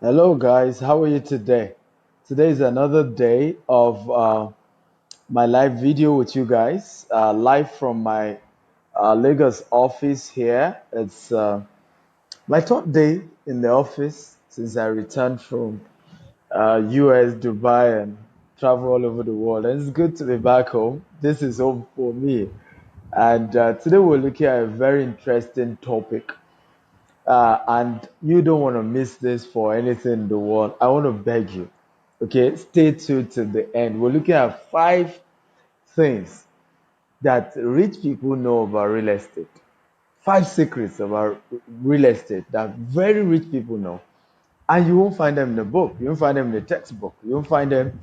Hello, guys. How are you today? Today is another day of my live video with you guys, live from my Lagos office here. It's my third day in the office since I returned from US, Dubai, and travel all over the world. And it's good to be back home. This is home for me. And today we're looking at a very interesting topic. And you don't want to miss this for anything in the world. I want to beg you, okay, stay tuned to the end. We're looking at five things that rich people know about real estate. Five secrets about real estate that very rich people know. And you won't find them in the book. You won't find them in the textbook. You won't find them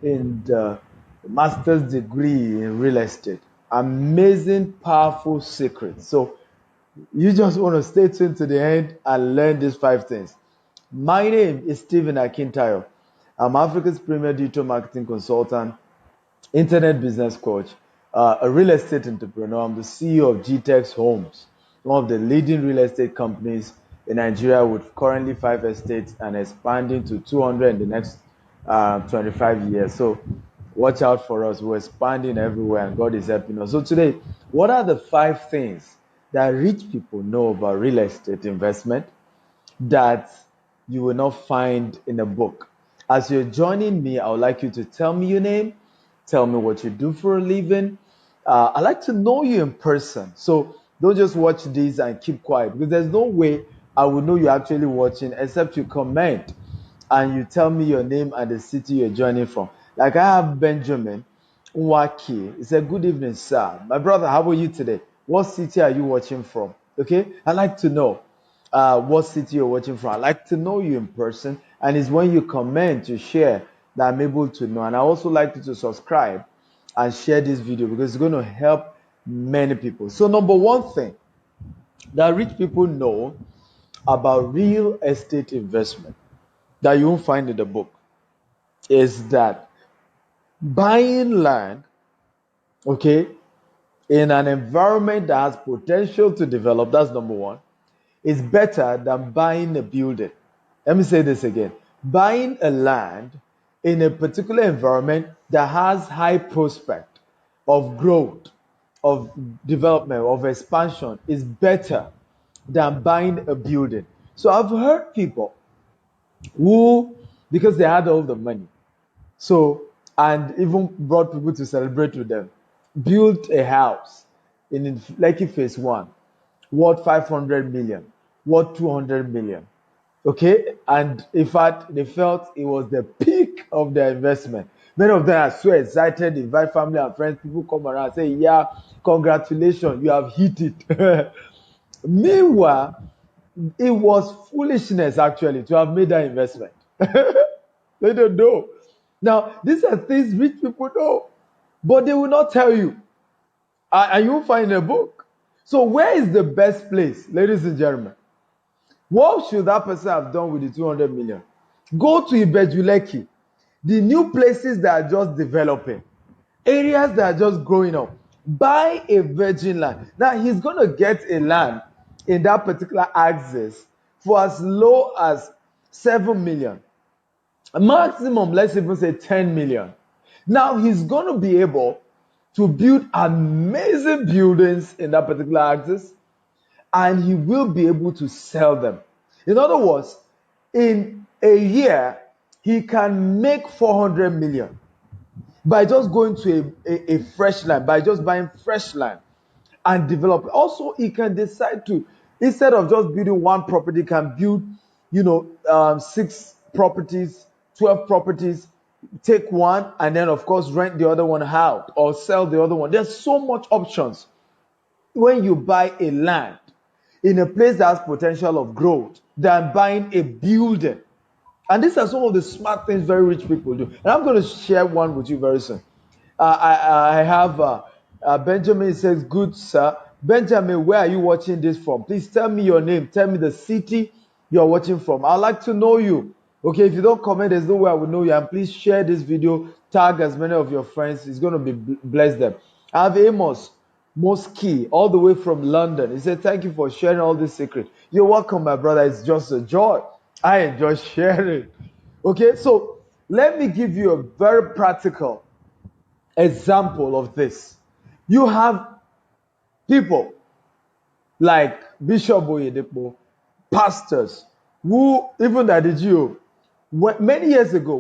in the master's degree in real estate. Amazing, powerful secrets. So you just want to stay tuned to the end and learn these five things. My name is Stephen Akintayo. I'm Africa's premier digital marketing consultant, internet business coach, a real estate entrepreneur. I'm the CEO of GTEX Homes, one of the leading real estate companies in Nigeria with currently 5 estates and expanding to 200 in the next 25 years. So watch out for us. We're expanding everywhere and God is helping us. So today, what are the five things that rich people know about real estate investment that you will not find in a book? As you're joining me, I would like you to tell me your name, tell me what you do for a living. I like to know you in person. So don't just watch this and keep quiet because there's no way I will know you're actually watching except you comment and you tell me your name and the city you're joining from. Like I have Benjamin Nwaki. He said, "Good evening, sir. My brother, how are you today? What city are you watching from?" Okay, I like to know what city you're watching from. I like to know you in person, and it's when you comment, you share that I'm able to know. And I also like you to subscribe and share this video because it's going to help many people. So, number one thing that rich people know about real estate investment that you won't find in the book is that buying land, okay, in an environment that has potential to develop, that's number one, is better than buying a building. Let me say this again. Buying a land in a particular environment that has high prospect of growth, of development, of expansion is better than buying a building. So I've heard people who, because they had all the money, so, and even brought people to celebrate with them, built a house in Lekki Phase 1, worth 500 million, worth 200 million. Okay? And in fact, they felt it was the peak of their investment. Many of them are so excited, invite family and friends, people come around and say, "Yeah, congratulations, you have hit it." Meanwhile, it was foolishness actually to have made that investment. They don't know. Now, these are things rich people know, but they will not tell you. And you will find a book. So, where is the best place, ladies and gentlemen? What should that person have done with the 200 million? Go to Ibejuleki, the new places that are just developing, areas that are just growing up. Buy a virgin land. Now, he's going to get a land in that particular axis for as low as 7 million. Maximum, let's even say 10 million. Now he's going to be able to build amazing buildings in that particular axis and he will be able to sell them. In other words, in a year, he can make 400 million by just going to a fresh land, by just buying fresh land and develop. Also, he can decide to, instead of just building one property, can build, 6 properties, 12 properties, take one, and then of course rent the other one out or sell the other one. There's so much options when you buy a land in a place that has potential of growth than buying a building. And these are some of the smart things very rich people do. And I'm going to share one with you very soon. I have Benjamin says, "Good, sir." Benjamin, where are you watching this from? Please tell me your name. Tell me the city you're watching from. I'd like to know you. Okay, if you don't comment, there's no way I will know you. And please share this video. Tag as many of your friends. It's going to be bless them. I have Amos Moski, all the way from London. He said, "Thank you for sharing all this secret." You're welcome, my brother. It's just a joy I enjoy sharing. Okay, so let me give you a very practical example of this. You have people like Bishop Oyedepo, pastors, who even at the GO, many years ago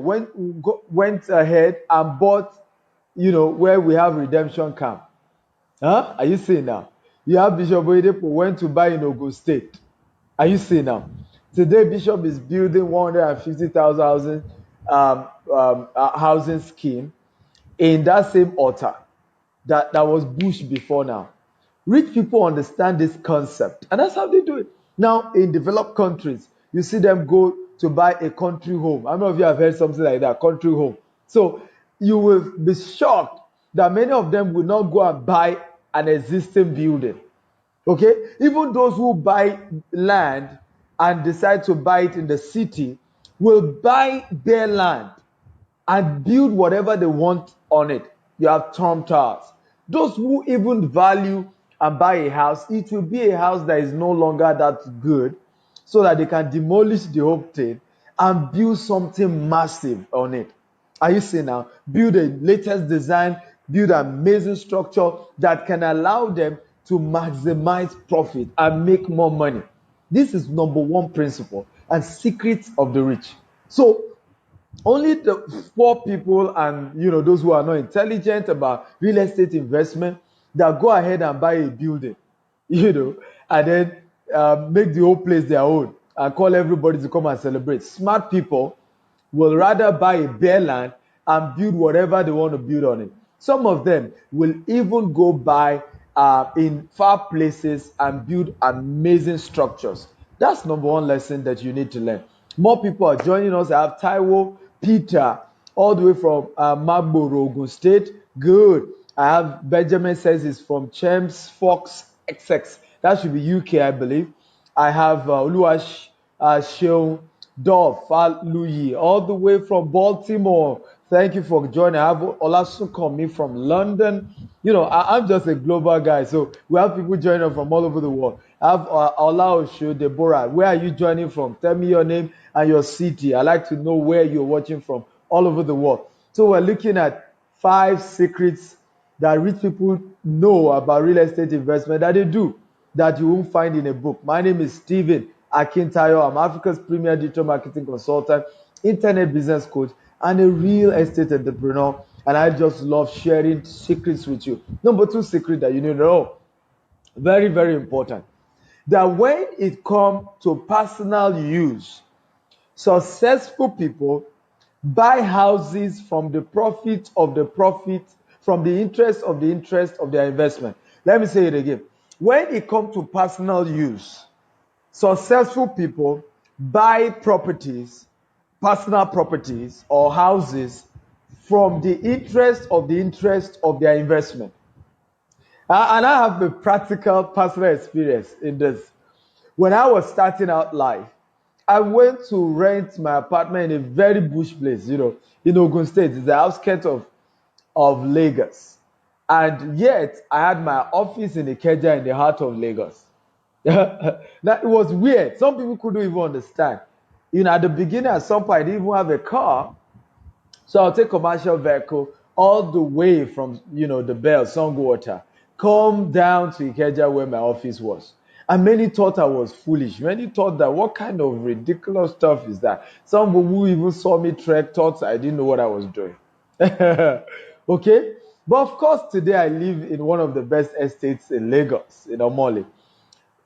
went ahead and bought, where we have redemption camp. Huh? Are you seeing now? You have Bishop Oyedepo went to buy in Ogun State. Are you seeing now? Today, Bishop is building 150,000 housing scheme in that same altar that was bush before now. Rich people understand this concept, and that's how they do it. Now, in developed countries, you see them go to buy a country home. How many of you have heard something like that? Country home. So you will be shocked that many of them will not go and buy an existing building. Okay? Even those who buy land and decide to buy it in the city will buy bare land and build whatever they want on it. You have Tom Towers. Those who even value and buy a house, it will be a house that is no longer that good, so that they can demolish the whole thing and build something massive on it. Are you seeing now? Build a latest design, build an amazing structure that can allow them to maximize profit and make more money. This is number one principle and secret of the rich. So only the poor people and those who are not intelligent about real estate investment that go ahead and buy a building, and then make the whole place their own and call everybody to come and celebrate. Smart people will rather buy a bare land and build whatever they want to build on it. Some of them will even go buy in far places and build amazing structures. That's number one lesson that you need to learn. More people are joining us. I have Taiwo, Peter, all the way from Magboro, Ogun State. Good. I have Benjamin says he's from Chems Fox XX. That should be UK, I believe. I have Oluwash Sheung Dov Faluyi, all the way from Baltimore. Thank you for joining. I have Olasukomi from London. I'm just a global guy, so we have people joining from all over the world. I have Ola Osho, Deborah. Where are you joining from? Tell me your name and your city. I like to know where you're watching from all over the world. So we're looking at 5 secrets that rich people know about real estate investment that they do that you won't find in a book. My name is Stephen Akintayo. I'm Africa's premier digital marketing consultant, internet business coach, and a real estate entrepreneur. And I just love sharing secrets with you. Number 2 secret that you need to know, very, very important, that when it comes to personal use, successful people buy houses from the profit, from the interest of their investment. Let me say it again. When it comes to personal use, successful people buy properties, personal properties or houses from the interest of their investment. And I have a practical personal experience in this. When I was starting out life, I went to rent my apartment in a very bush place, in Ogun State. It's the outskirts of Lagos. And yet, I had my office in Ikeja in the heart of Lagos. That it was weird. Some people couldn't even understand. At the beginning, at some point, I didn't even have a car. So I'll take commercial vehicle all the way from, the Bell, Songwater, come down to Ikeja where my office was. And many thought I was foolish. Many thought that what kind of ridiculous stuff is that? Some who even saw me trek thought I didn't know what I was doing. Okay? But of course, today I live in one of the best estates in Lagos, in Omole.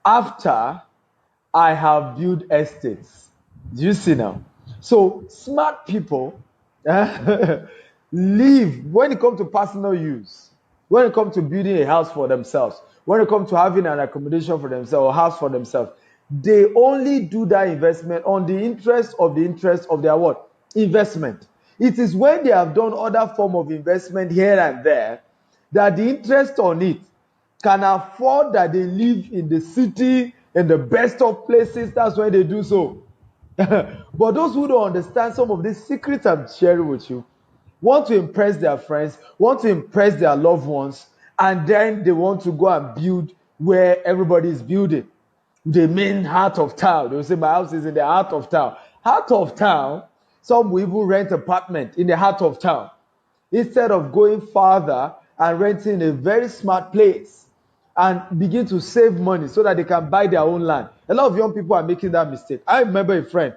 After I have built estates. Do you see now? So smart people live when it comes to personal use, when it comes to building a house for themselves, when it comes to having an accommodation for themselves or house for themselves, they only do that investment on the interest of their what? Investment. It is when they have done other form of investment here and there that the interest on it can afford that they live in the city, in the best of places. That's when they do so. But those who don't understand some of these secrets I'm sharing with you, want to impress their friends, want to impress their loved ones, and then they want to go and build where everybody is building. the main heart of town. They will say, my house is in the heart of town. Heart of town, some will even rent apartment in the heart of town instead of going farther and renting a very smart place and begin to save money so that they can buy their own land. A lot of young people are making that mistake. I remember a friend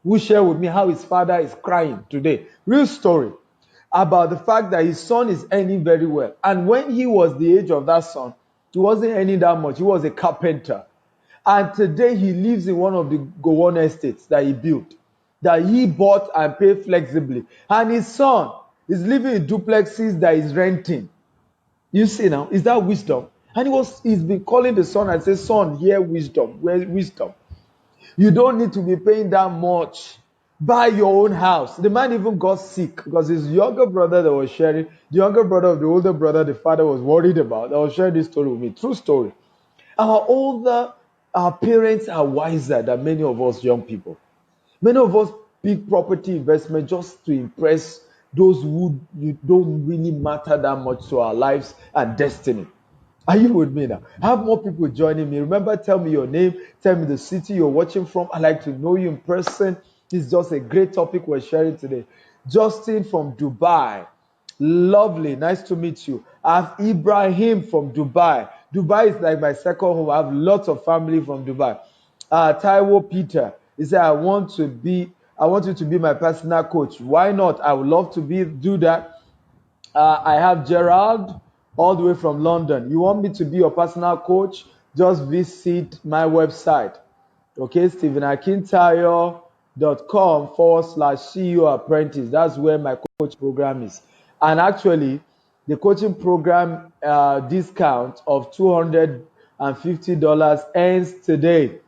who shared with me how his father is crying today. Real story about the fact that his son is earning very well. And when he was the age of that son, he wasn't earning that much. He was a carpenter. And today he lives in one of the Gowon estates that he built, that he bought and paid flexibly. And his son is living in duplexes that he's renting. You see now, is that wisdom? And he's been calling the son and says, son, hear wisdom. Where's wisdom? You don't need to be paying that much. Buy your own house. The man even got sick because his younger brother that was sharing, the younger brother of the older brother, the father was worried about, that was sharing this story with me. True story. Our parents are wiser than many of us young people. Many of us pick property investment just to impress those who don't really matter that much to our lives and destiny. Are you with me now? I have more people joining me. Remember, tell me your name, tell me the city you're watching from. I'd like to know you in person. It's just a great topic we're sharing today. Justin from Dubai. Lovely. Nice to meet you. I have Ibrahim from Dubai. Dubai is like my second home. I have lots of family from Dubai. Taiwo Peter. He said, I want you to be my personal coach. Why not? I would love to do that. I have Gerald all the way from London. You want me to be your personal coach? Just visit my website. Okay, StephenAkintayo.com/CEO Apprentice. That's where my coach program is. And actually, the coaching program discount of $250 ends today.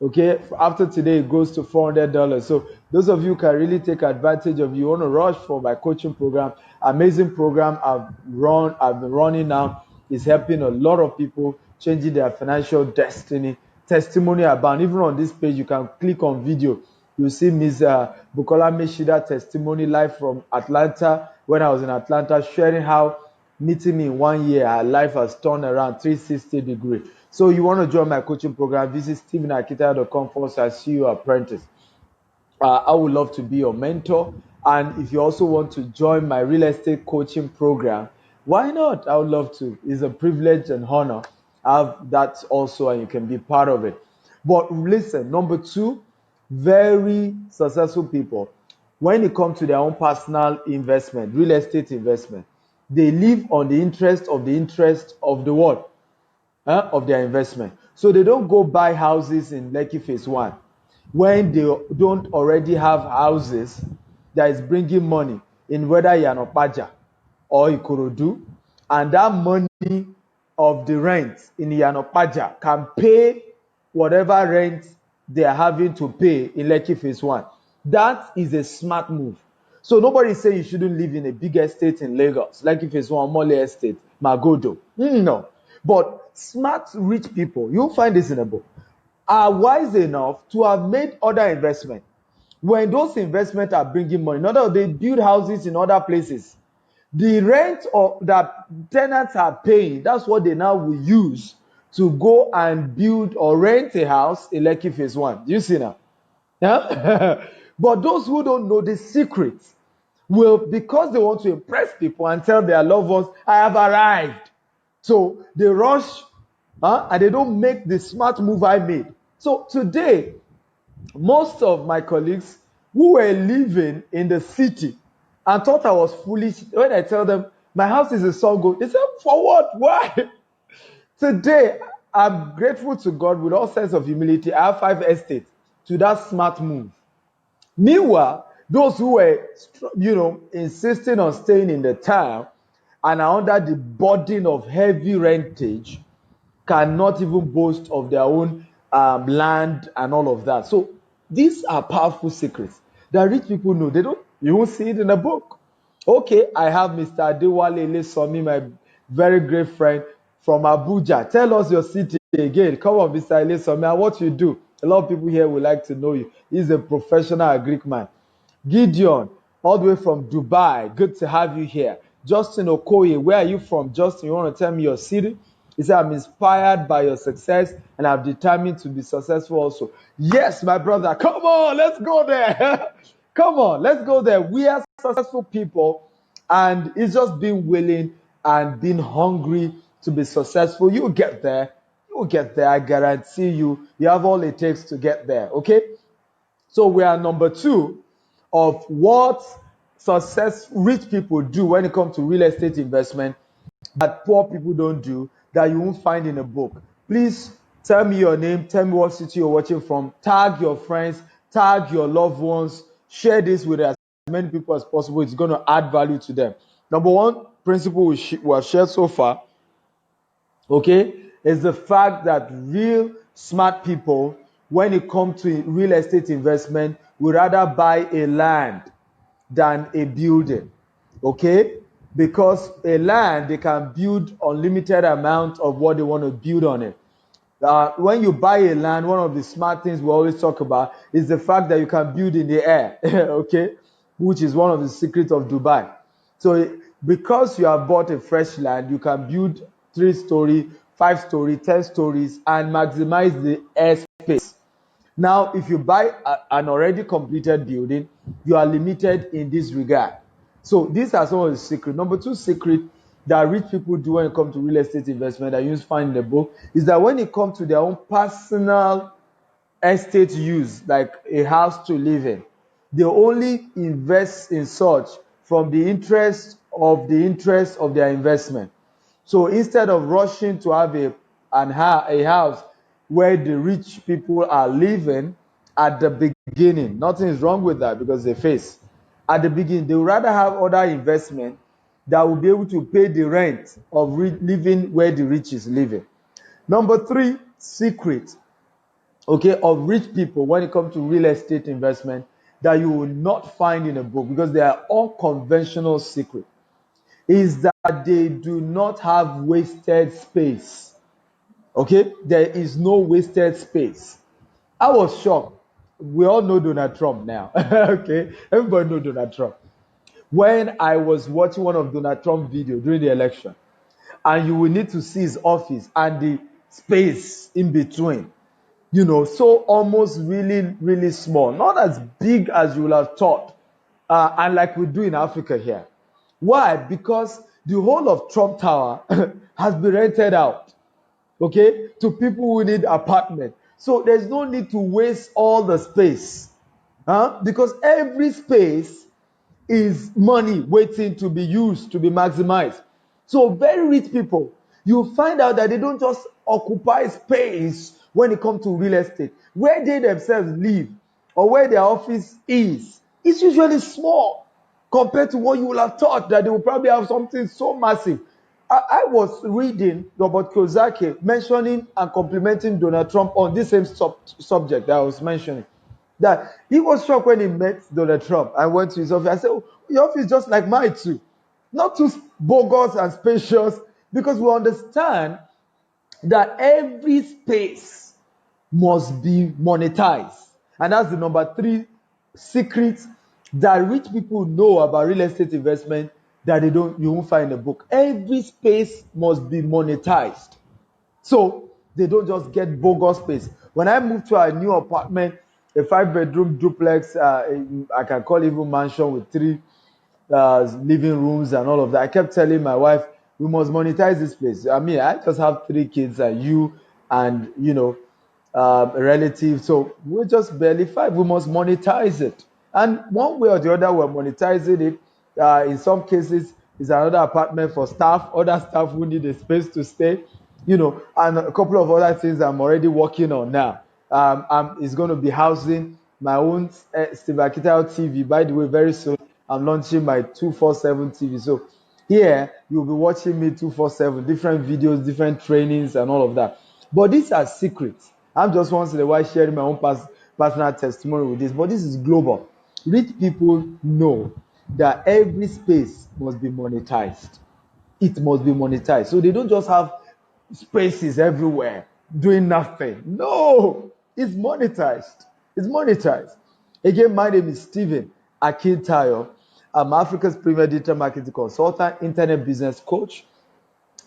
Okay, after today it goes to $400. So those of you can really take advantage of. You want to rush for my coaching program. Amazing program I've been running now. Is helping a lot of people changing their financial destiny. Testimony abound. Even on this page, you can click on video. You see Ms. Bukola Meshida testimony live from Atlanta when I was in Atlanta, sharing how meeting me in 1 year, her life has turned around 360 degrees. So you want to join my coaching program, visit StephenAkintayo.com/CEO Apprentice. I would love to be your mentor. And if you also want to join my real estate coaching program, why not? I would love to. It's a privilege and honor. I have that also, and you can be part of it. But listen, number two, very successful people, when it comes to their own personal investment, real estate investment, they live on the interest of the what? Of their investment. So they don't go buy houses in Lekki Phase 1 when they don't already have houses that is bringing money in whether Yanopaja or Ikorodu, and that money of the rent in Yanopaja can pay whatever rent they are having to pay in Lekki Phase 1. That is a smart move. So nobody is saying you shouldn't live in a big estate in Lagos, Lekki Phase 1, Mole Estate, Magodo. No. But smart, rich people, you'll find this in a book, are wise enough to have made other investments. When those investments are bringing money, in other words, they build houses in other places. The rent that tenants are paying, that's what they now will use to go and build or rent a house in Lekki Phase 1. Do you see now? Yeah? But those who don't know the secrets will, because they want to impress people and tell their loved ones, I have arrived. So they rush and they don't make the smart move I made. So today, most of my colleagues who were living in the city and thought I was foolish, when I tell them, my house is a Songo, they say, for what? Why? Today, I'm grateful to God with all sense of humility. I have 5 estates to that smart move. Meanwhile, those who were, insisting on staying in the town and are under the burden of heavy rentage cannot even boast of their own land and all of that. So these are powerful secrets that rich people know. You won't see it in a book. Okay, I have Mr. Adewale Elesomi, my very great friend from Abuja. Tell us your city again. Come on, Mr. Elesomi, and what you do. A lot of people here would like to know you. He's a professional Agric man. Gideon, all the way from Dubai. Good to have you here. Justin Okoye, where are you from? Justin, you want to tell me your city? He said, I'm inspired by your success and I'm determined to be successful also. Yes, my brother, come on, let's go there. Come on, let's go there. We are successful people, and it's just being willing and being hungry to be successful. You get there. You will get there. I guarantee you. You have all it takes to get there. Okay? So we are number 2 of what rich people do when it comes to real estate investment that poor people don't do, that you won't find in a book. Please tell me your name, tell me what city you're watching from, tag your friends, tag your loved ones, share this with as many people as possible. It's going to add value to them. Number 1 principle we have shared so far, okay, is the fact that real smart people, when it comes to real estate investment, would rather buy a land than a building, okay? Because a land, they can build unlimited amount of what they want to build on it. When you buy a land, one of the smart things we always talk about is the fact that you can build in the air, okay? Which is one of the secrets of Dubai. So because you have bought a fresh land, you can build 3-story, 5-story, 10 stories, and maximize the air space. Now, if you buy an already completed building, you are limited in this regard. So these are some of the secrets. Number 2 secret that rich people do when it comes to real estate investment that you find in the book is that when it comes to their own personal estate use, like a house to live in, they only invest in such from the interest of their investment. So instead of rushing to have a house where the rich people are living at the beginning, nothing is wrong with that because they face. At the beginning, they would rather have other investment that will be able to pay the rent of living where the rich is living. Number 3 secret, okay, of rich people when it comes to real estate investment that you will not find in a book because they are unconventional secret, is that they do not have wasted space. Okay, there is no wasted space. I was shocked. We all know Donald Trump now. Okay, everybody know Donald Trump. When I was watching one of Donald Trump's video during the election, and you will need to see his office and the space in between, so almost really, really small, not as big as you would have thought, and like we do in Africa here. Why? Because the whole of Trump Tower has been rented out, okay, to people who need apartment. So there's no need to waste all the space, because every space is money waiting to be used, to be maximized. So very rich people, you find out that they don't just occupy space when it comes to real estate. Where they themselves live or where their office is, it's usually small compared to what you would have thought that they will probably have something so massive. I was reading Robert Kiyosaki mentioning and complimenting Donald Trump on this same subject that I was mentioning. That he was shocked when he met Donald Trump. I went to his office. I said, oh, your office is just like mine too. Not too bogus and spacious, because we understand that every space must be monetized. And that's the number 3 secret that rich people know about real estate investment that you won't find in a book. Every space must be monetized. So they don't just get bogus space. When I moved to a new apartment, a 5-bedroom duplex, I can call even mansion with 3 living rooms and all of that, I kept telling my wife, we must monetize this place. I mean, I just have 3 kids and you and, a relative. So we're just barely 5. We must monetize it. And one way or the other, we're monetizing it. In some cases, it's another apartment for staff, other staff who need a space to stay, and a couple of other things I'm already working on now. It's going to be housing my own Steve Akintayo TV. By the way, very soon, I'm launching my 247 TV. So here, you'll be watching me 247, different videos, different trainings, and all of that. But these are secrets. I'm just once in a while sharing my own personal testimony with this. But this is global. Rich people know that every space must be monetized. It must be monetized. So they don't just have spaces everywhere doing nothing. No, it's monetized. It's monetized. Again, my name is Stephen Akintayo. I'm Africa's premier digital marketing consultant, internet business coach,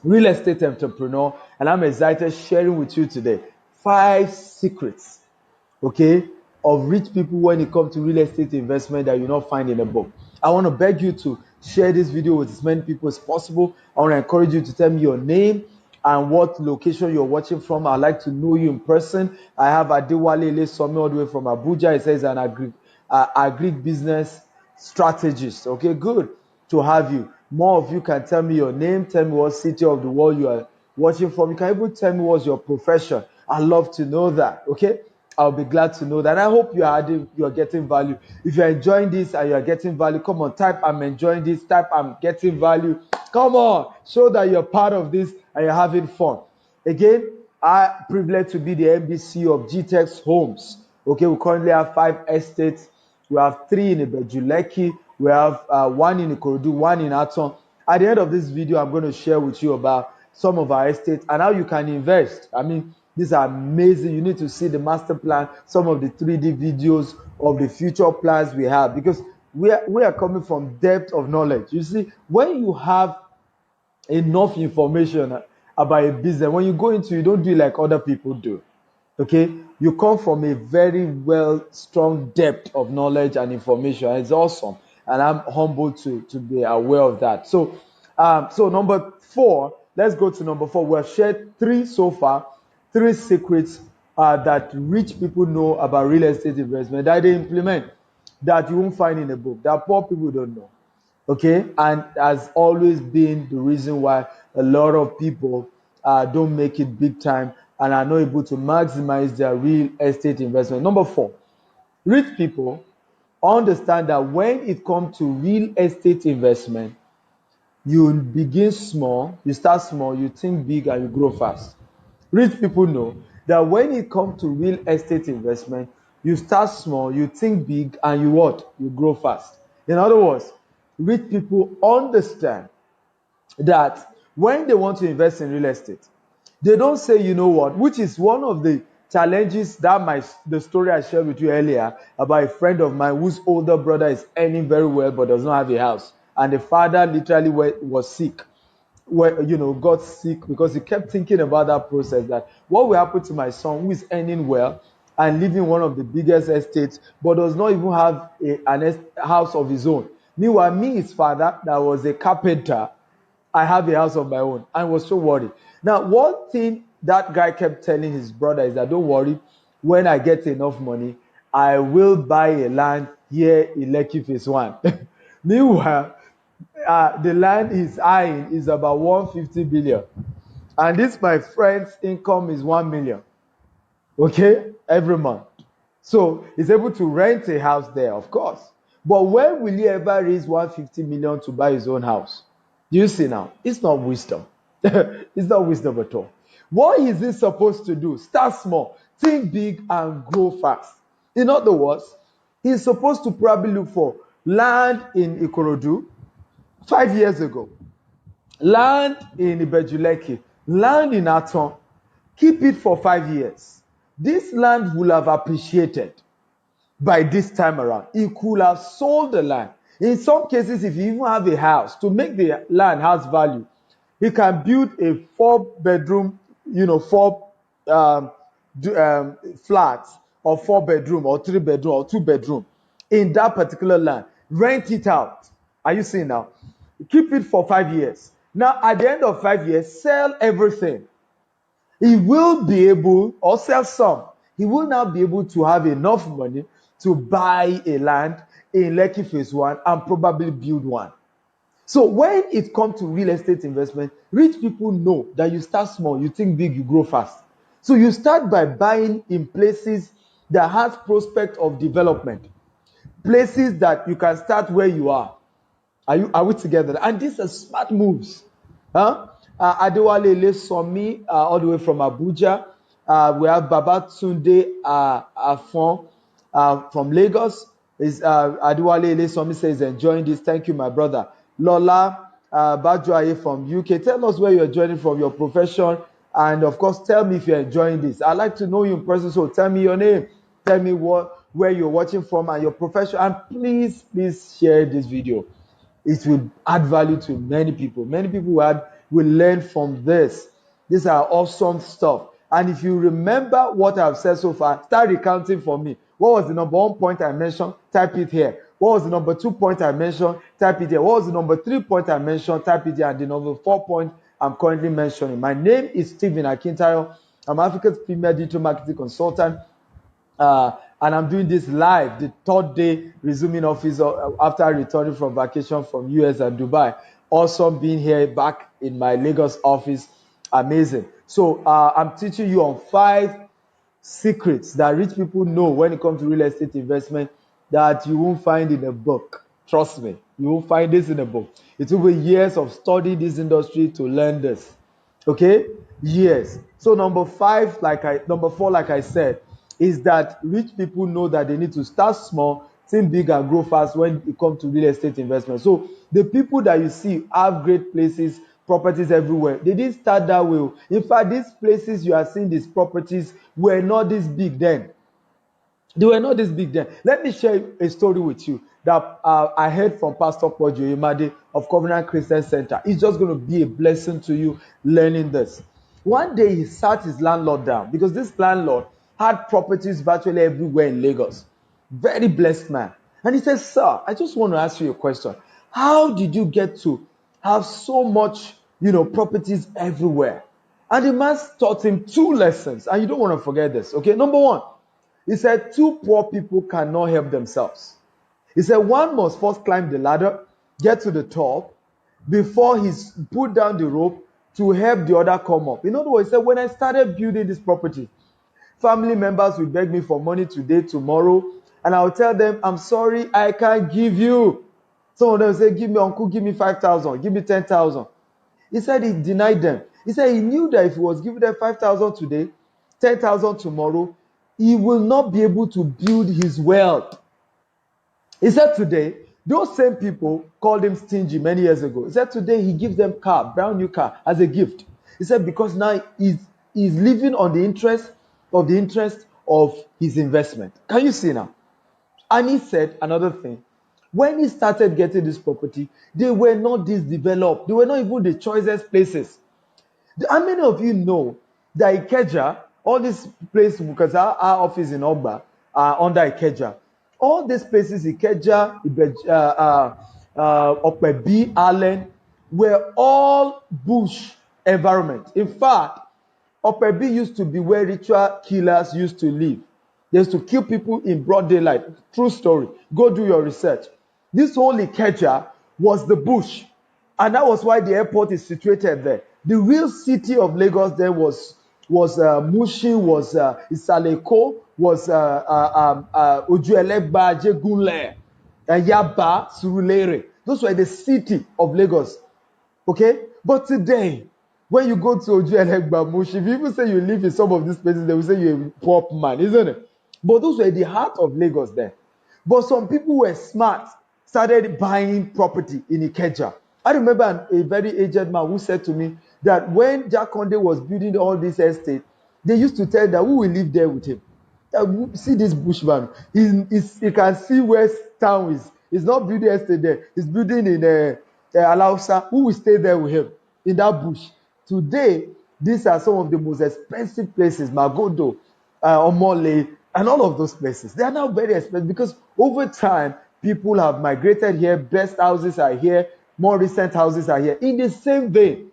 real estate entrepreneur, and I'm excited sharing with you today 5 secrets, okay, of rich people when it comes to real estate investment that you not find in a book. I want to beg you to share this video with as many people as possible. I want to encourage you to tell me your name and what location you're watching from. I'd like to know you in person. I have Adewale Elesomi all the way from Abuja. It says an agri business strategist. Okay, good to have you. More of you can tell me your name, tell me what city of the world you are watching from. You can even tell me what's your profession. I love to know that. Okay, I'll be glad to know that. I hope you're getting value. If you're enjoying this and you're getting value, come on, type I'm enjoying this, type I'm getting value. Come on, show that you're part of this and you're having fun. Again, I'm privileged to be the MBC of GTEX Homes. Okay, we currently have 5 estates. We have 3 in Ibejuleki. We have 1 in Ikorodu, 1 in Aton. At the end of this video, I'm going to share with you about some of our estates and how you can invest. I mean, these are amazing. You need to see the master plan, some of the 3D videos of the future plans we have, because we are coming from depth of knowledge. You see, when you have enough information about a business, when you go into, you don't do it like other people do. Okay, you come from a very strong depth of knowledge and information. It's awesome, and I'm humbled to be aware of that. So number 4, let's go to number 4. We have shared 3 so far, 3 secrets that rich people know about real estate investment that they implement, that you won't find in a book, that poor people don't know. Okay, and has always been the reason why a lot of people don't make it big time and are not able to maximize their real estate investment. Number 4, rich people understand that when it comes to real estate investment, you begin small, you start small, you think big, and you grow fast. Rich people know that when it comes to real estate investment, you start small, you think big, and you what? You grow fast. In other words, rich people understand that when they want to invest in real estate, they don't say, you know what, which is one of the challenges that the story I shared with you earlier about a friend of mine whose older brother is earning very well but does not have a house, and the father literally was sick, got sick because he kept thinking about that process, that what will happen to my son who is earning well and living one of the biggest estates but does not even have a house of his own. Meanwhile, me, his father, that was a carpenter, I have a house of my own, and was so worried. Now, one thing that guy kept telling his brother is that, don't worry, when I get enough money, I will buy a land here in Lekki Phase 1. Meanwhile, the land he's eyeing is about 150 billion. And this, my friend's income is 1 million, okay, every month. So he's able to rent a house there, of course. But when will he ever raise 150 million to buy his own house? Do you see now? It's not wisdom. It's not wisdom at all. What is he supposed to do? Start small, think big, and grow fast. In other words, he's supposed to probably look for land in Ikorodu 5 years ago, land in Ibejuleki, land in Aton. Keep it for 5 years. This land will have appreciated by this time around. He could have sold the land. In some cases, if you even have a house, to make the land has value, he can build a 4-bedroom, 4 flats, or 4-bedroom, or 3-bedroom, or 2-bedroom in that particular land. Rent it out. Are you seeing now? Keep it for 5 years. Now, at the end of 5 years, sell everything. He will be able, or sell some. He will now be able to have enough money to buy a land in Lekki Phase 1 and probably build one. So when it comes to real estate investment, rich people know that you start small, you think big, you grow fast. So you start by buying in places that has prospect of development, places that you can start where you are. Are we together? And these are smart moves. Adewale Elesomi, all the way from Abuja. We have Babatunde Afon from Lagos. Adewale Elesomi says, enjoying this. Thank you, my brother. Lola Bajuaye from UK. Tell us where you're joining from, your profession, and of course, tell me if you're enjoying this. I'd like to know you in person, so tell me your name. Tell me where you're watching from and your profession. And please share this video. It will add value to many people. Many people will add will learn from this. These are awesome stuff. And if you remember what I've said so far, start recounting for me. What was the number 1 point I mentioned? Type it here. What was the number 2 point I mentioned? Type it here. What was the number 3 point I mentioned? Type it here. And the number 4 point I'm currently mentioning. My name is Stephen Akintayo. I'm Africa's premier digital marketing consultant. And I'm doing this live, the third day resuming office after returning from vacation from US and Dubai. Awesome being here back in my Lagos office. Amazing. So I'm teaching you on 5 secrets that rich people know when it comes to real estate investment that you won't find in a book. Trust me, you won't find this in a book. It will be years of studying this industry to learn this. Okay? Yes. So number 4, like I said, is that rich people know that they need to start small, think big, and grow fast when it comes to real estate investment. So the people that you see have great places, properties everywhere. They didn't start that way. In fact, these places you are seeing, these properties, were not this big then. They were not this big then. Let me share a story with you that I heard from Pastor Pojo Imade of Covenant Christian Center. It's just going to be a blessing to you learning this. One day he sat his landlord down because this landlord had properties virtually everywhere in Lagos. Very blessed man. And he said, "Sir, I just want to ask you a question. How did you get to have so much, properties everywhere?" And the man taught him 2 lessons. And you don't want to forget this. Okay, number 1. He said 2 poor people cannot help themselves. He said one must first climb the ladder, get to the top, before he's put down the rope to help the other come up. In other words, he said, when I started building this property, family members will beg me for money today, tomorrow, and I'll tell them, "I'm sorry, I can't give you." Some of them say, "Give me, uncle, give me 5,000, give me 10,000. He said he denied them. He said he knew that if he was giving them 5,000 today, 10,000 tomorrow, he will not be able to build his wealth. He said today, those same people called him stingy many years ago. He said today he gives them car, brand new car, as a gift. He said because now he's living on the interest of his investment. Can you see now? And he said another thing. When he started getting this property, they were not this developed. They were not even the choicest places. How many of you know that Ikeja, all these places, because our office in Ogba are under Ikeja, all these places, Ikeja, Opebi, Allen, were all bush environment. In fact, Opebi used to be where ritual killers used to live. They used to kill people in broad daylight. True story. Go do your research. This whole Ikeja was the bush. And that was why the airport is situated there. The real city of Lagos then was Mushin, was Isaleko, was Ojuelegba, Ajegunle, Yaba, Surulere. Those were the city of Lagos. Okay? But today, when you go to Ojuelegba, Mushin, people say you live in some of these places, they will say you're a poor man, isn't it? But those were the heart of Lagos then. But some people were smart, started buying property in Ikeja. I remember a very aged man who said to me that when Jack Conde was building all this estate, they used to tell that who will live there with him. See this bushman, he can see where town is. He's not building estate there. He's building in Alausa. Who will stay there with him in that bush? Today, these are some of the most expensive places, Magodo, Omole, and all of those places. They are now very expensive because over time, people have migrated here. Best houses are here. More recent houses are here. In the same vein,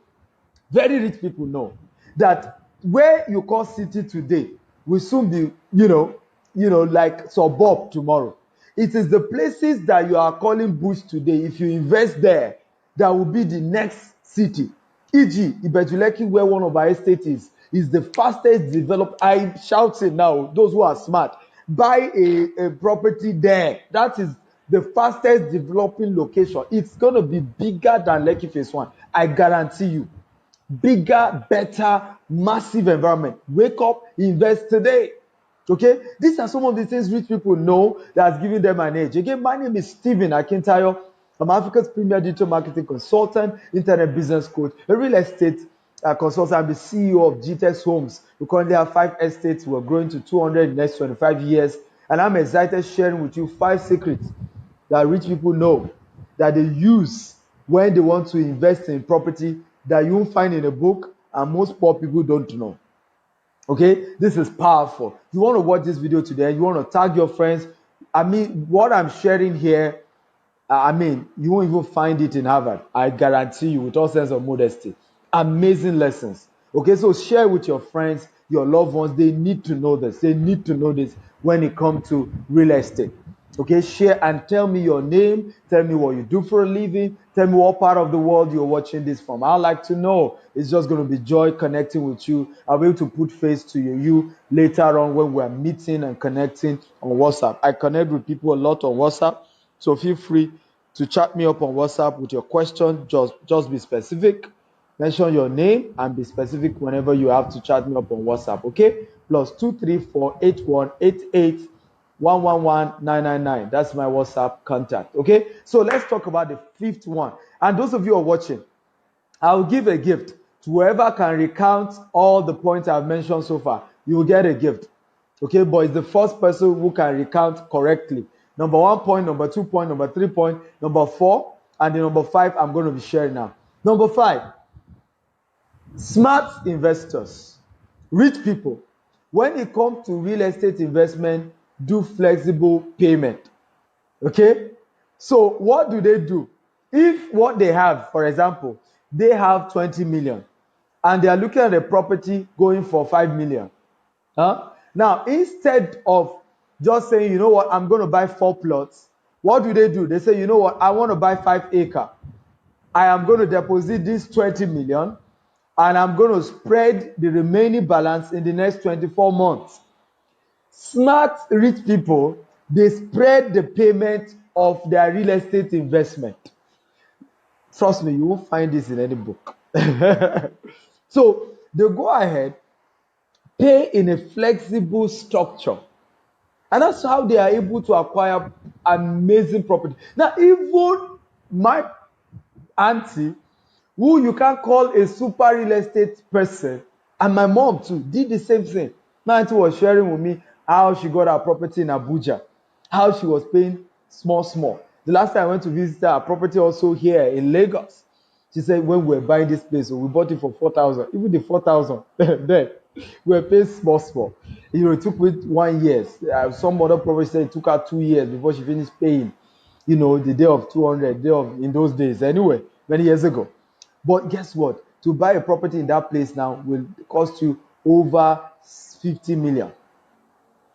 very rich people know that where you call city today will soon be, like suburb tomorrow. It is the places that you are calling bush today. If you invest there, that will be the next city. E.g., Ibejuleki, where one of our estates is the fastest developed. I shout it now, those who are smart, buy a property there. That is the fastest developing location. It's going to be bigger than Lekki Phase 1. I guarantee you. Bigger, better, massive environment. Wake up, invest today. Okay? These are some of the things rich people know that's giving them an edge. Again, my name is Stephen Akintayo. I'm Africa's premier digital marketing consultant, internet business coach, a real estate consultant. I'm the CEO of GTEX Homes. We currently have 5 estates. We're growing to 200 in the next 25 years. And I'm excited sharing with you 5 secrets that rich people know that they use when they want to invest in property that you won't find in a book and most poor people don't know. Okay, this is powerful. You want to watch this video today, you want to tag your friends. I mean, what I'm sharing here, you won't even find it in Harvard. I guarantee you, with all sense of modesty. Amazing lessons. Okay, so share with your friends, your loved ones. They need to know this. They need to know this when it comes to real estate. Okay, share and tell me your name. Tell me what you do for a living. Tell me what part of the world you're watching this from. I'd like to know. It's just going to be joy connecting with you. I'll be able to put face to you later on when we're meeting and connecting on WhatsApp. I connect with people a lot on WhatsApp. So feel free to chat me up on WhatsApp with your question. Just be specific. Mention your name and be specific whenever you have to chat me up on WhatsApp. Okay? +2348188111999. That's my WhatsApp contact. Okay? So let's talk about the fifth one. And those of you who are watching, I'll give a gift to whoever can recount all the points I've mentioned so far. You will get a gift. Okay, but it's the first person who can recount correctly. Number 1 point, number 2 point, number 3 point, number 4, and the number 5 I'm going to be sharing now. Number 5, smart investors, rich people. When it comes to real estate investment, do flexible payment. Okay, so what do? If what they have, for example, they have 20 million and they are looking at a property going for 5 million. Now, instead of just saying, you know what, I'm going to buy 4 plots, what do? They say, you know what, I want to buy 5 acres. I am going to deposit this 20 million and I'm going to spread the remaining balance in the next 24 months. Smart, rich people, they spread the payment of their real estate investment. Trust me, you won't find this in any book. So they go ahead, pay in a flexible structure. And that's how they are able to acquire amazing property. Now, even my auntie, who you can call a super real estate person, and my mom too, did the same thing. My auntie was sharing with me how she got her property in Abuja, how she was paying small. The last time I went to visit her property also here in Lagos, she said when we were buying this place, we bought it for 4,000. Even the 4,000, then we were paying small. You know, it took me 1 year. Some other property said it took her 2 years before she finished paying. You know, the day of 200, in those days. Anyway, many years ago. But guess what? To buy a property in that place now will cost you over 50 million.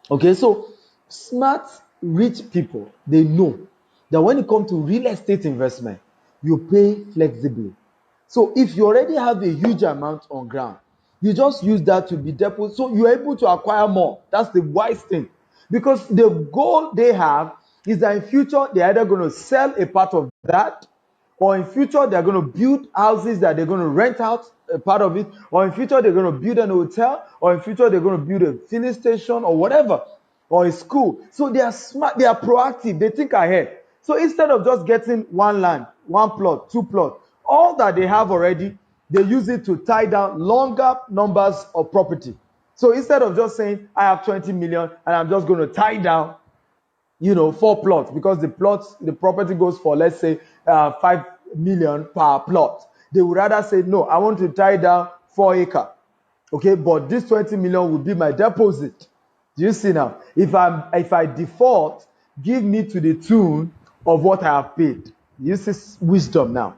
Okay, so smart, rich people, they know that when it comes to real estate investment, you pay flexibly. So if you already have a huge amount on ground, you just use that to be deposit. So you're able to acquire more. That's the wise thing. Because the goal they have is that in future, they're either going to sell a part of that, or in future, they're going to build houses that they're going to rent out a part of it, or in future, they're going to build an hotel, or in future, they're going to build a filling station or whatever, or a school. So they are smart, they are proactive, they think ahead. So instead of just getting one land, 1 plot, 2 plots, all that they have already, they use it to tie down longer numbers of property. So instead of just saying, I have 20 million and I'm just going to tie down 4 plots, because the property goes for, let's say, 5 million per plot. They would rather say, no, I want to tie down 4 acres. Okay, but this 20 million will be my deposit. Do you see now? If I default, give me to the tune of what I have paid. You see wisdom now.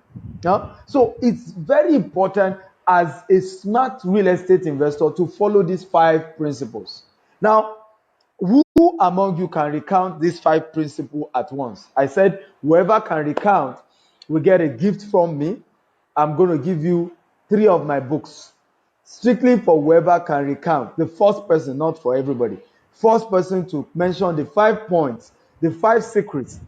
So it's very important as a smart real estate investor to follow these 5 principles. Now, who among you can recount these 5 principles at once? I said whoever can recount will get a gift from me. I'm going to give you 3 of my books, strictly for whoever can recount. The first person, not for everybody. First person to mention the 5 points, the 5 secrets,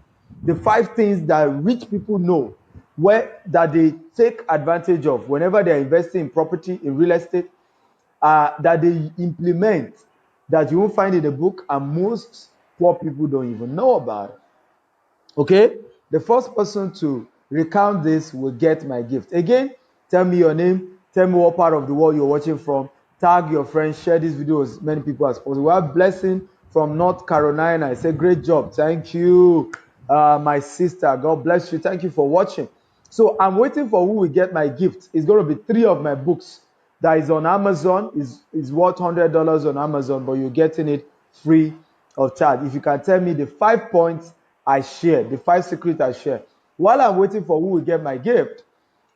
the 5 things that rich people know, that they take advantage of whenever they're investing in property, in real estate, that they implement, that you won't find in the book, and most poor people don't even know about it. Okay? The first person to recount this will get my gift. Again, tell me your name, tell me what part of the world you're watching from, tag your friends, share this video with as many people as possible. We have Blessing from North Carolina. I say, great job. Thank you, my sister. God bless you. Thank you for watching. So I'm waiting for who will get my gift. It's going to be 3 of my books that is on Amazon. Is worth $100 on Amazon, but you're getting it free of charge. If you can tell me the 5 points I share, the 5 secrets I share. While I'm waiting for who will get my gift,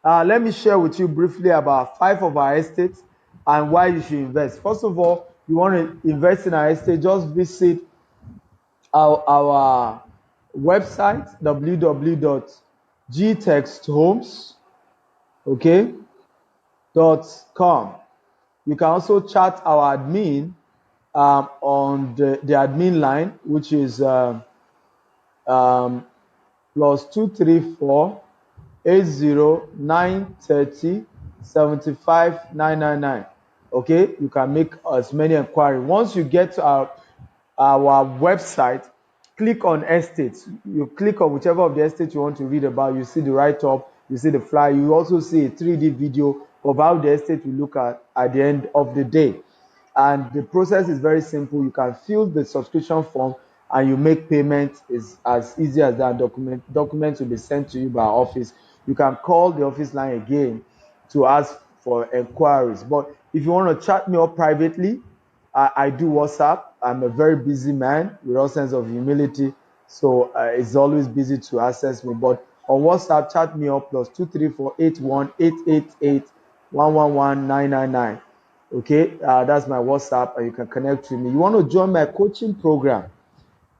let me share with you briefly about 5 of our estates and why you should invest. First of all, you want to invest in our estate, just visit our website www.gtexthomes, okay, .com. You can also chat our admin on the admin line, which is +234 80 75999. Okay, you can make as many inquiries. Once you get to our website, click on estates. You click on whichever of the estates you want to read about. You see the write-up, you see the flyer. You also see a 3D video of how the estate will look at the end of the day. And the process is very simple. You can fill the subscription form and you make payment. Is as easy as that. Documents will be sent to you by our office. You can call the office line again to ask for inquiries. But if you want to chat me up privately, I do WhatsApp. I'm a very busy man with all sense of humility, so it's always busy to access me. But on WhatsApp, chat me up +234 81 888 111 999. Okay, that's my WhatsApp, and you can connect with me. You want to join my coaching program?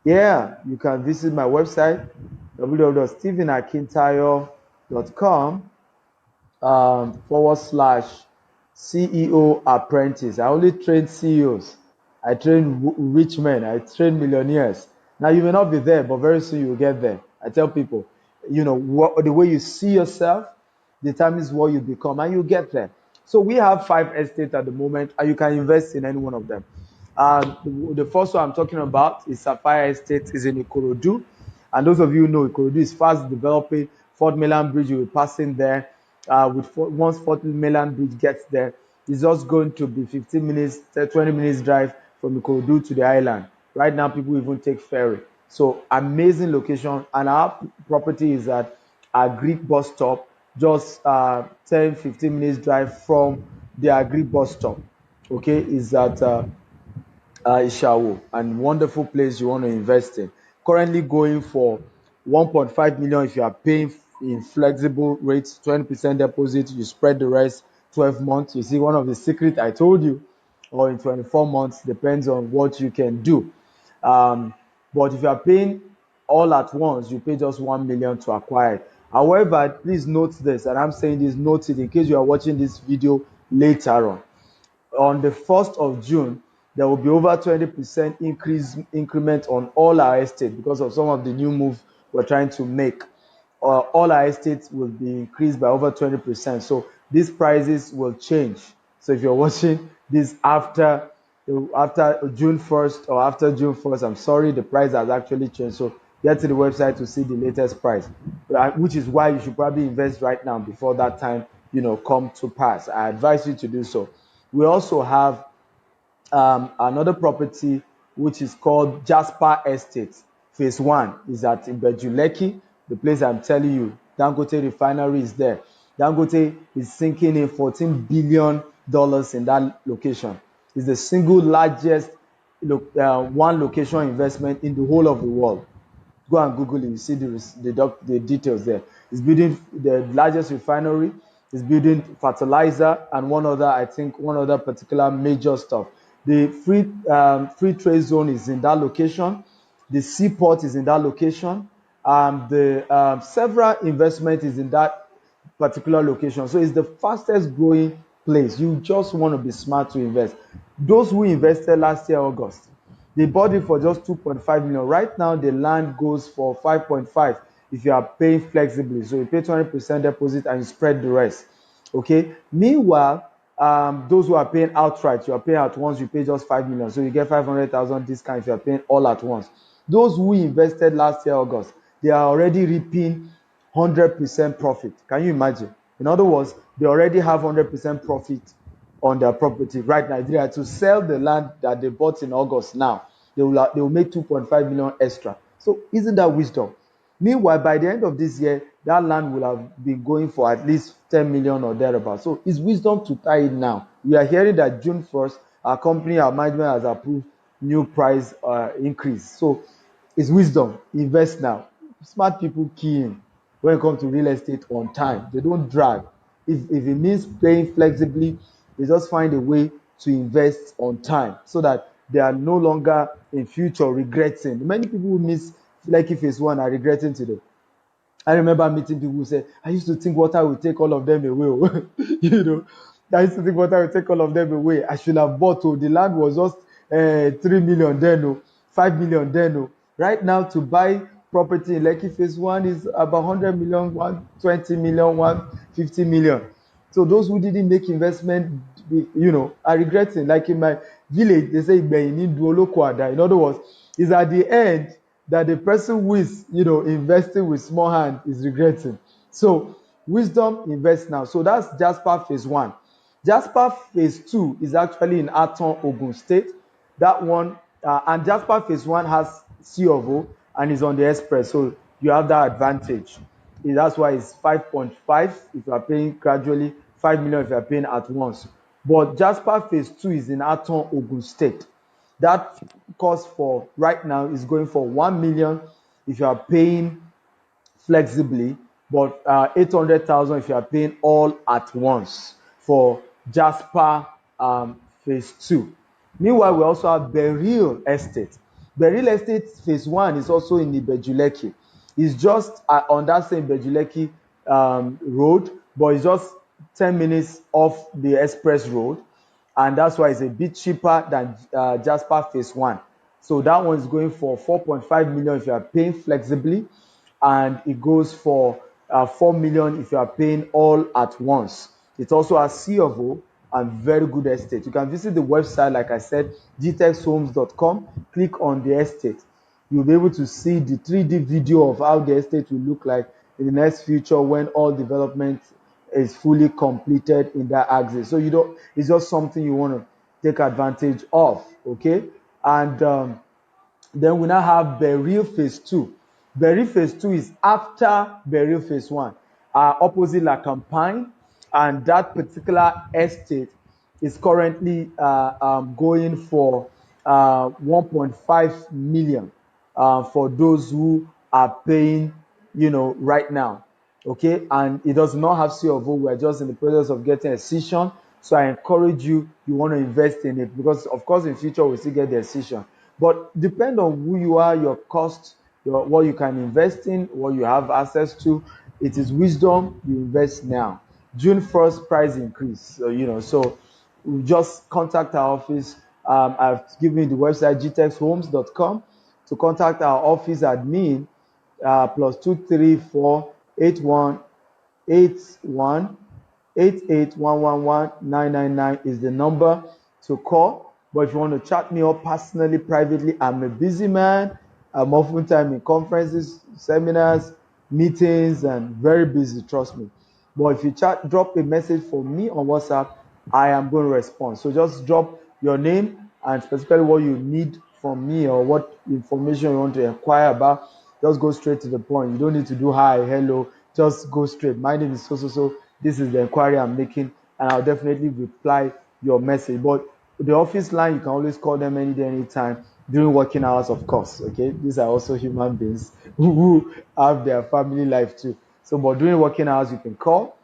Yeah, you can visit my website www.stephenakintayo.com /CEO apprentice. I only train CEOs. I train rich men. I train millionaires. Now you may not be there, but very soon you'll get there. I tell people, the way you see yourself determines what you become, and you get there. So we have 5 estates at the moment, and you can invest in any one of them. The first one I'm talking about is Sapphire Estate, is in Ikorodu. And those of you who know, Ikorodu is fast developing. Fort Mainland Bridge, you will be passing there. Once Fort Mainland Bridge gets there, it's just going to be 15 minutes, 20 minutes drive from Ikorodu to the island. Right now, people even take ferry. So amazing location. And our property is at Agri bus stop, just 10, 15 minutes drive from the Agri bus stop. Okay, is at Ishawo, and wonderful place you want to invest in. Currently going for 1.5 million if you are paying in flexible rates, 20% deposit, you spread the rest 12 months. You see, one of the secrets I told you, or in 24 months, depends on what you can do. But if you are paying all at once, you pay just 1 million to acquire it. However, please note this, and I'm saying this, note it in case you are watching this video later on. On the 1st of June, there will be over 20% increment on all our estates because of some of the new moves we're trying to make. All our estates will be increased by over 20%. So these prices will change. So if you're watching this after June 1st or after June 1st, I'm sorry, the price has actually changed. So get to the website to see the latest price, which is why you should probably invest right now before that time, come to pass. I advise you to do so. We also have another property which is called Jasper Estate. Phase 1 is at Ibejuleki, the place I'm telling you. Dangote refinery is there. Dangote is sinking in $14 billion in that location. It's the single largest one location investment in the whole of the world. Go and Google it. You see the details there. It's building the largest refinery. It's building fertilizer and one other particular major stuff. The free trade zone is in that location. The seaport is in that location. The several investment is in that particular location. So it's the fastest growing place. You just want to be smart to invest. Those who invested last year, August, they bought it for just 2.5 million. Right now, the land goes for 5.5 if you are paying flexibly. So you pay 20% deposit and you spread the rest. Okay. Meanwhile, those who are paying outright, you are paying at once, you pay just 5 million. So you get 500,000 discount if you are paying all at once. Those who invested last year, August, they are already reaping 100% profit. Can you imagine? In other words, they already have 100% profit on their property right now. If they are to sell the land that they bought in August now, they will make 2.5 million extra. So isn't that wisdom? Meanwhile, by the end of this year, that land will have been going for at least 10 million or thereabouts. So it's wisdom to tie it now. We are hearing that June 1st, our company, our management has approved new price increase. So it's wisdom. Invest now. Smart people key in when it comes to real estate on time. They don't drag. If it means paying flexibly, they just find a way to invest on time so that they are no longer in future regretting. Many people who miss Lucky Phase 1 are regretting today. I remember meeting people who said, I used to think water would take all of them away. you know, I used to think water would take all of them away. I should have bought. Oh, the land was just 3 million then, oh, 5 million then. Oh. Right now, to buy property in Lekki Phase 1 is about 100 million, 120 million, 150 million. So those who didn't make investment, are regretting. Like in my village, they say, in other words, it's at the end that the person who is, investing with small hand is regretting. So wisdom, invest now. So that's Jasper Phase 1. Jasper Phase 2 is actually in Aton, Ogun State. That one, and Jasper Phase 1 has C of O and is on the express. So you have that advantage. That's why it's 5.5 if you are paying gradually, 5 million if you are paying at once. But Jasper Phase 2 is in Aton, Ogun State. That cost for right now is going for 1 million if you are paying flexibly, but 800,000 if you are paying all at once for Jasper Phase 2. Meanwhile, we also have Beryl Estate. Beryl Estate Phase 1 is also in Ibejuleki. It's just on that same Ibejuleki road, but it's just 10 minutes off the express road, and that's why it's a bit cheaper than Jasper Phase 1. So that one is going for 4.5 million if you are paying flexibly, and it goes for 4 million if you are paying all at once. It also has C of O and very good estate. You can visit the website, like I said, gtexhomes.com, click on the estate. You'll be able to see the 3D video of how the estate will look like in the next future when all development is fully completed in that axis. So it's just something you want to take advantage of, okay? And then we now have Beryl Phase 2. Beryl Phase 2 is after Beryl Phase 1, opposite La Campagne, and that particular estate is currently going for 1.5 million for those who are paying, right now. Okay, and it does not have C of O. We're just in the process of getting a decision. So I encourage you want to invest in it because, of course, in future we'll still get the decision. But depend on who you are, your cost, what you can invest in, what you have access to. It is wisdom, you invest now. June 1st, price increase. So we just contact our office. I've given you the website gtexhomes.com to contact our office admin, plus 234-8181-88111999 is the number to call. But if you want to chat me up personally, privately, I'm a busy man. I'm oftentimes in conferences, seminars, meetings, and very busy, trust me. But if you drop a message for me on WhatsApp, I am going to respond. So just drop your name and specifically what you need from me or what information you want to inquire about. Just go straight to the point. You don't need to do hi, hello. Just go straight. My name is so. This is the inquiry I'm making, and I'll definitely reply your message. But the office line, you can always call them any day, anytime during working hours, of course. Okay, these are also human beings who have their family life too. So, but during working hours, you can call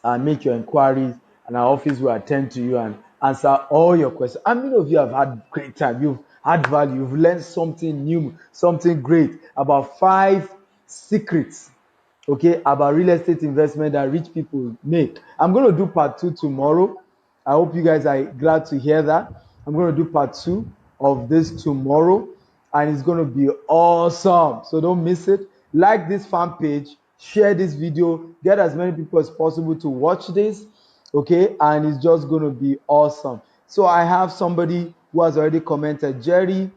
and make your inquiries, and our office will attend to you and answer all your questions. How many of you have had great time? You've had value. You've learned something new, something great about 5 secrets, okay, about real estate investment that rich people make. I'm going to do part 2 tomorrow. I hope you guys are glad to hear that. I'm going to do part 2 of this tomorrow, and it's going to be awesome. So don't miss it. Like this fan page, share this video, get as many people as possible to watch this, okay? And it's just going to be awesome. So I have somebody who has already commented. Jerry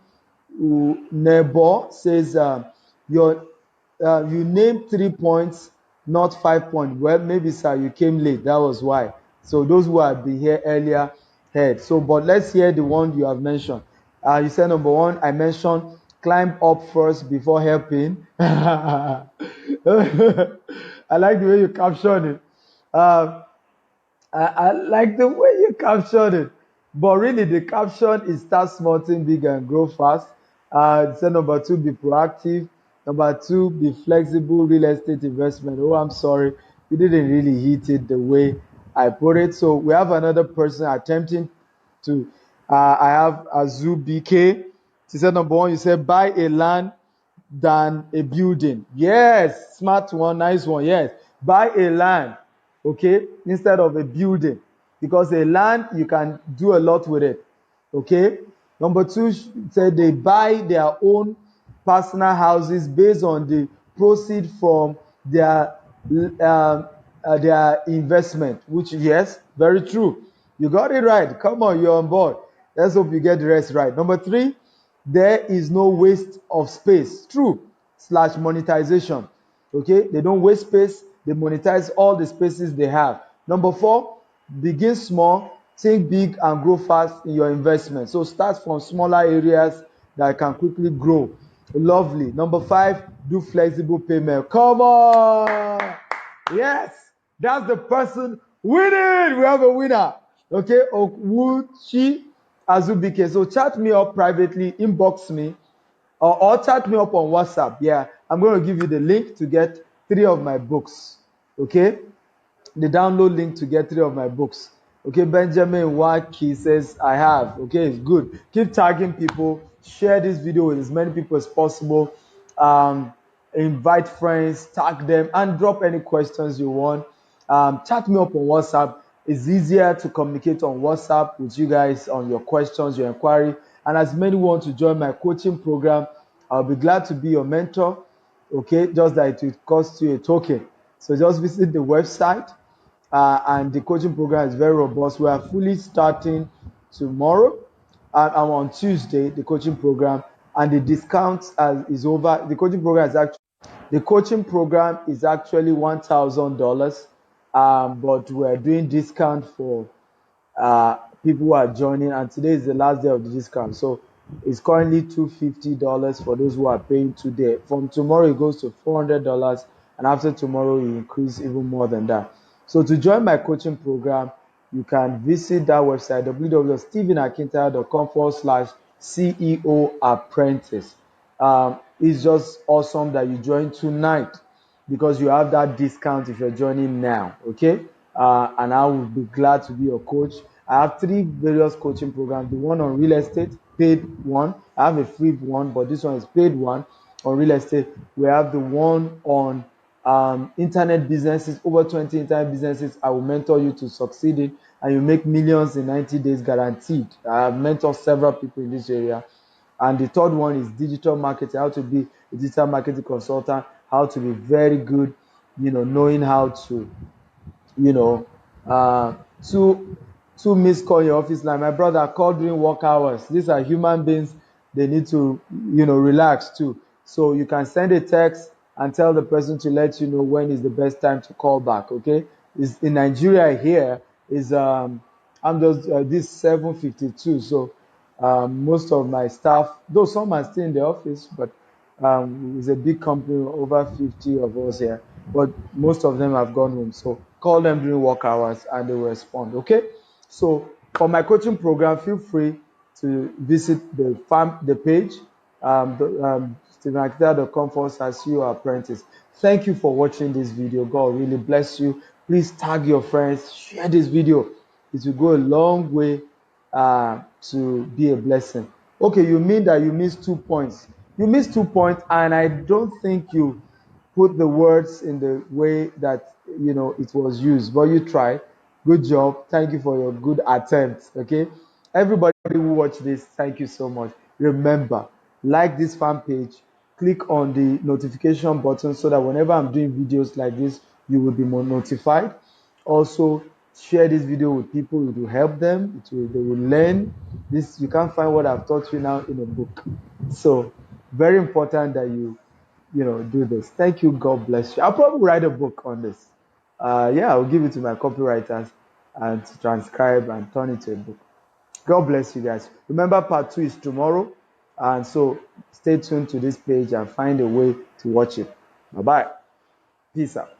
Nebo says, you named 3 points, not 5 points. Well, maybe, sir, you came late. That was why. So those who have been here earlier heard. So, but let's hear the one you have mentioned. You said number 1, I mentioned climb up first before helping. I like the way you caption it. Um, I like the way you captured it. But really, the caption is start small, think big, and grow fast. So number two, be proactive. Number two, be flexible real estate investment. Oh, I'm sorry. You didn't really hit it the way I put it. So we have another person attempting to. I have Azu BK. She said, number one, you said buy a land than a building. Yes, smart one, nice one. Yes, buy a land, okay, instead of a building, because a land you can do a lot with it. Okay. Number two said they buy their own personal houses based on the proceed from their investment. Which, yes, very true. You got it right. Come on, you're on board. Let's hope you get the rest right. Number three, there is no waste of space. True. Slash monetization. Okay, they don't waste space, they monetize all the spaces they have. Number four, begin small, think big, and grow fast in your investment. So start from smaller areas that can quickly grow. Lovely. Number five, do flexible payment. Come on. Yes, that's the person winning. We have a winner. Okay, Okwuchi Azubike. So chat me up privately, inbox me, or chat me up on WhatsApp. Yeah, I'm going to give you the link to get 3 of my books. Okay, the download link to get 3 of my books. Okay, Benjamin Waki says I have. Okay, it's good. Keep tagging people. Share this video with as many people as possible. Invite friends, tag them, and drop any questions you want. Chat me up on WhatsApp. It's easier to communicate on WhatsApp with you guys on your questions, your inquiry. And as many want to join my coaching program, I'll be glad to be your mentor. Okay, just that it will cost you a token. So just visit the website, and the coaching program is very robust. We are fully starting tomorrow, and on Tuesday the coaching program, and the discount is over. The coaching program is actually $1,000, but we're doing discount for people who are joining, and today is the last day of the discount. So it's currently $250 for those who are paying today. From tomorrow it goes to $400, and after tomorrow it increase even more than that. So to join my coaching program, you can visit that website, www.stephenakintayo.com/CEO apprentice. It's just awesome that you join tonight, because you have that discount if you're joining now. Okay, and I will be glad to be your coach. I have 3 various coaching programs. The one on real estate, paid one. I have a free one, but this one is paid one on real estate. We have the one on internet businesses, over 20 internet businesses. I will mentor you to succeed in, and you make millions in 90 days guaranteed. I have mentored several people in this area. And the third one is digital marketing, how to be a digital marketing consultant, how to be very good, knowing how to, you know, uh, two missed call in your office line. My brother, called during work hours. These are human beings. They need to, relax too. So you can send a text and tell the person to let you know when is the best time to call back. Okay, is in Nigeria here is I'm just this 7:52. So most of my staff, though some are still in the office, but it's a big company, over 50 of us here, but most of them have gone home. So call them during work hours and they will respond. Okay. So for my coaching program, feel free to visit the page, stephenakintayo.com/CEO apprentice. Thank you for watching this video. God really bless you. Please tag your friends, share this video. It will go a long way to be a blessing. Okay, you mean that you missed 2 points. You missed 2 points, and I don't think you put the words in the way that it was used, but you tried. Good job. Thank you for your good attempt. Okay, everybody who watched this, thank you so much. Remember, like this fan page, click on the notification button so that whenever I'm doing videos like this, you will be more notified. Also, share this video with people. It will help them. They will learn this. You can't find what I've taught you now in a book. So very important that you do this. Thank you. God bless you. I'll probably write a book on this. Yeah, I'll give it to my copywriters and to transcribe and turn it to a book. God bless you guys. Remember, part 2 is tomorrow. And so stay tuned to this page and find a way to watch it. Bye bye. Peace out.